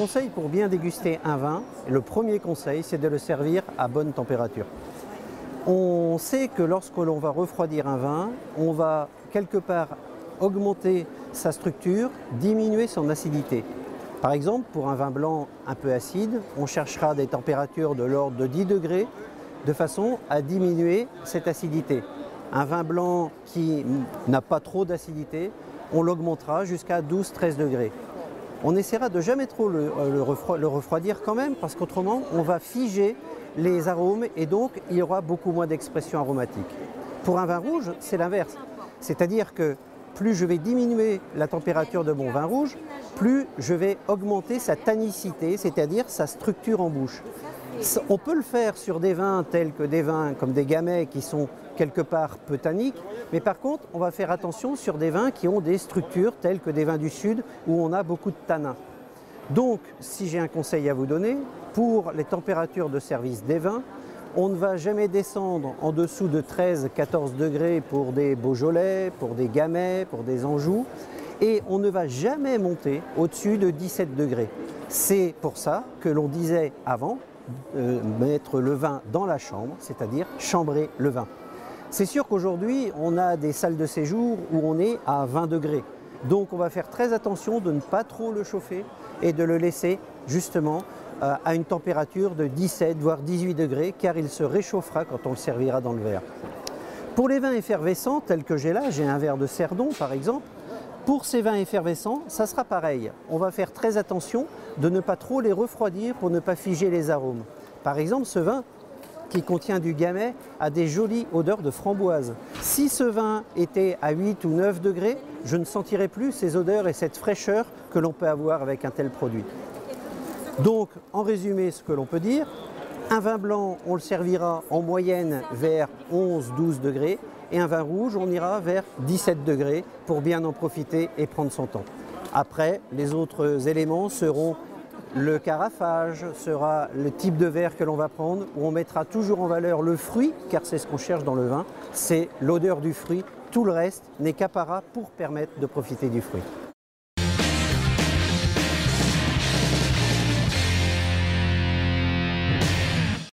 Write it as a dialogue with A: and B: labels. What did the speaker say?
A: conseils pour bien déguster un vin. Le premier conseil, c'est de le servir à bonne température. On sait que lorsque l'on va refroidir un vin, on va quelque part augmenter sa structure, diminuer son acidité. Par exemple, pour un vin blanc un peu acide, on cherchera des températures de l'ordre de 10 degrés de façon à diminuer cette acidité. Un vin blanc qui n'a pas trop d'acidité, on l'augmentera jusqu'à 12-13 degrés. On essaiera de jamais trop le refroidir quand même, parce qu'autrement on va figer les arômes et donc il y aura beaucoup moins d'expression aromatique. Pour un vin rouge, c'est l'inverse. C'est-à-dire que plus je vais diminuer la température de mon vin rouge, plus je vais augmenter sa tannicité, c'est-à-dire sa structure en bouche. On peut le faire sur des vins tels que des vins comme des gamay qui sont quelque part peu tanniques, mais par contre on va faire attention sur des vins qui ont des structures telles que des vins du sud où on a beaucoup de tanins. Donc si j'ai un conseil à vous donner, pour les températures de service des vins, on ne va jamais descendre en dessous de 13-14 degrés pour des Beaujolais, pour des Gamay, pour des Anjou, et on ne va jamais monter au-dessus de 17 degrés. C'est pour ça que l'on disait avant mettre le vin dans la chambre, c'est-à-dire chambrer le vin. C'est sûr qu'aujourd'hui, on a des salles de séjour où on est à 20 degrés. Donc on va faire très attention de ne pas trop le chauffer et de le laisser justement à une température de 17 voire 18 degrés car il se réchauffera quand on le servira dans le verre. Pour les vins effervescents tels que j'ai là, j'ai un verre de Cerdon par exemple, pour ces vins effervescents, ça sera pareil. On va faire très attention de ne pas trop les refroidir pour ne pas figer les arômes. Par exemple, ce vin qui contient du gamay a des jolies odeurs de framboise. Si ce vin était à 8 ou 9 degrés, je ne sentirais plus ces odeurs et cette fraîcheur que l'on peut avoir avec un tel produit. Donc, en résumé, ce que l'on peut dire, un vin blanc, on le servira en moyenne vers 11-12 degrés et un vin rouge, on ira vers 17 degrés pour bien en profiter et prendre son temps. Après, les autres éléments seront le carafage, sera le type de verre que l'on va prendre, où on mettra toujours en valeur le fruit, car c'est ce qu'on cherche dans le vin, c'est l'odeur du fruit. Tout le reste n'est qu'apparat pour permettre de profiter du fruit.